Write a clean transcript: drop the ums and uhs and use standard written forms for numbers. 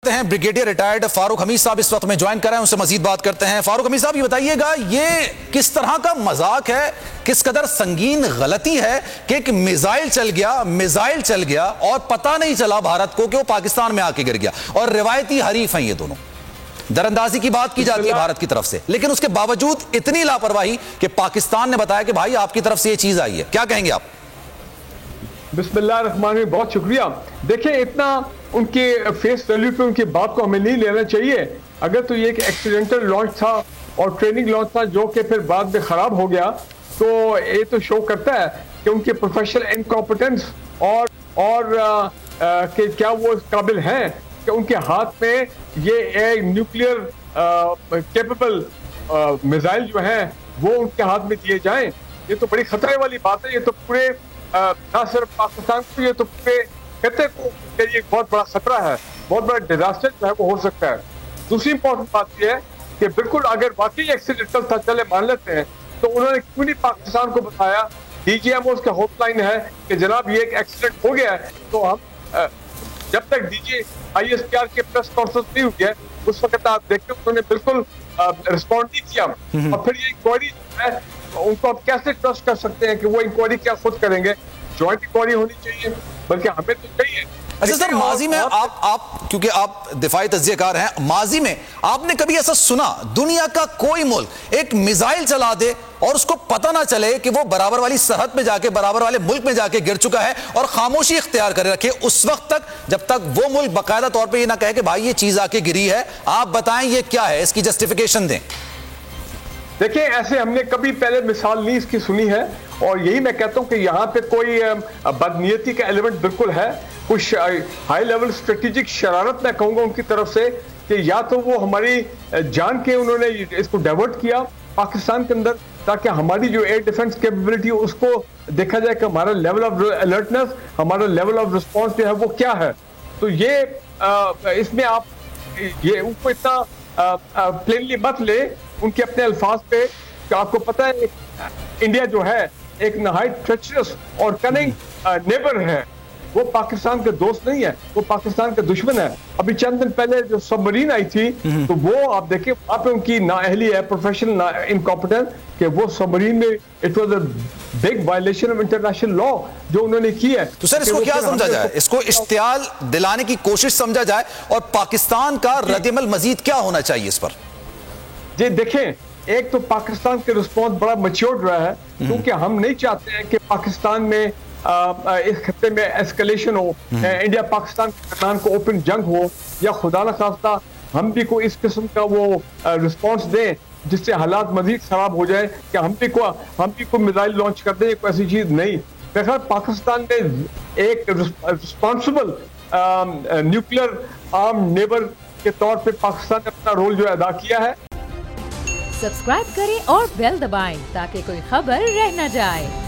हैं brigadier retired Farooq Hamid साहब इस वक्त में ज्वाइन कर रहे हैं, उनसे मजीद बात करते हैं। फारूक हमीद साहब, ये बताइएगा, ये किस तरह का मजाक है, किस कदर संगीन गलती है कि एक मिसाइल चल गया और पता नहीं चला भारत को कि वो पाकिस्तान में आके गिर गया। और रिवायती हरीफ हैं ये दोनों, दरअंदाजी की बात की जाती है भारत की तरफ से, लेकिन उसके बावजूद इतनी लापरवाही कि पाकिस्तान ने बताया कि भाई आपकी तरफ से ये चीज आई है। क्या कहेंगे आप? बिस्मिल्लाहिर्रहमानिर्रहीम, बहुत शुक्रिया। देखिए, इतना उनके फेस वैल्यू पे उनकी बात को हमें नहीं लेना चाहिए। अगर तो ये एक एक्सीडेंटल लॉन्च था और ट्रेनिंग लॉन्च था जो कि फिर बाद में खराब हो गया, तो ये तो शो करता है कि उनके प्रोफेशनल इनकॉम्पिटेंस और कि क्या वो इस काबिल हैं कि उनके हाथ में ये एक न्यूक्लियर कैपेबल मिसाइल जो है वो उनके हाथ में दिए जाएं। ये तो बड़ी खतरे वाली बात है। ये तो पूरे ना सिर्फ पाकिस्तान को, ये तो पूरे खत्ते को एक बहुत बड़ा खतरा है, बहुत बड़ा डिजास्टर जो है वो हो सकता है। दूसरी इंपॉर्टेंट बात यह है कि बिल्कुल अगर वाकई एक्सीडेंटल था, चले मान लेते हैं, तो उन्होंने क्यों नहीं पाकिस्तान को बताया? डीजीएमओ का हेल्पलाइन है कि जनाब ये एक एक्सीडेंट हो गया है। तो हम जब तक डीजी आईएसपीआर के प्रेस कॉन्फ्रेंस नहीं हुई है उस वक्त आप देखते उन्होंने बिल्कुल रिस्पॉन्ड नहीं किया। और फिर ये इंक्वायरी है, उनको आप कैसे ट्रस्ट कर सकते हैं कि वो इंक्वायरी क्या खुद करेंगे? ज्वाइंट इंक्वायरी होनी चाहिए, बल्कि हमें तो चाहिए। अच्छा सर, माजी में आप क्योंकि आप दिफाई तज्जियाकार हैं, माजी में आपने कभी ऐसा सुना दुनिया का कोई मुल्क एक मिसाइल चला दे और उसको पता ना चले कि वो बराबर वाली सरहद पे जाके, बराबर वाले मुल्क में जाके गिर चुका है और खामोशी इख्तियार करे रखे उस वक्त तक, जब तक वो मुल्क बाकायदा तौर पे ये ना कहे कि भाई ये चीज आके गिरी है, आप बताएं ये क्या है, इसकी जस्टिफिकेशन दें। देखिए, ऐसे हमने कभी पहले मिसाल नहीं इसकी सुनी है, और यही मैं कहता हूं कि यहाँ पे कोई बदनीयती का एलिमेंट बिल्कुल है, कुछ हाई लेवल स्ट्रेटेजिक शरारत मैं कहूँगा उनकी तरफ से, कि या तो वो हमारी जान के उन्होंने इसको डाइवर्ट किया पाकिस्तान के अंदर, ताकि हमारी जो एयर डिफेंस कैपेबिलिटी है उसको देखा जाए कि हमारा लेवल ऑफ अलर्टनेस, हमारा लेवल ऑफ रिस्पॉन्स जो है वो क्या है। तो ये इसमें आप ये उनको इतना प्लेनली मत ले उनके अपने अल्फाज पे, कि आपको पता है इंडिया जो है एक नहायत ट्रेचरस और कनिंग नेबर है। वो पाकिस्तान के दोस्त नहीं है, वो पाकिस्तान के दुश्मन है। अभी चंद दिन पहले जो सबमरीन आई थी, तो वो आप देखिए वहां पे उनकी नाअहली है, प्रोफेशनल इनकॉम्पिटेंस, कि वो सबमरीन में it was a big violation of international law जो उन्होंने की है। तो सर इसको क्या समझा जाए? इसको इश्तियाल दिलाने की कोशिश समझा जाए, और पाकिस्तान का रद्द-ए-अमल मजीद क्या होना चाहिए इस पर? जी देखें, एक तो पाकिस्तान के रिस्पॉन्स बड़ा मैच्योर्ड रहा है, क्योंकि हम नहीं चाहते हैं कि पाकिस्तान में इस खत्ते में एस्केलेशन हो, इंडिया पाकिस्तान के दरमियान को ओपन जंग हो, या खुदा न खास्ता हम भी कोई इस किस्म का वो रिस्पॉन्स दें जिससे हालात मजीद खराब हो जाए, कि हम भी को मिसाइल लॉन्च कर दें। कोई ऐसी चीज नहीं। बहरहाल पाकिस्तान ने एक रिस्पॉन्सिबल न्यूक्लियर आर्म नेबर के तौर पे पाकिस्तान ने अपना रोल जो अदा किया है। सब्सक्राइब करें और बेल दबाएं ताकि कोई खबर रह न जाए।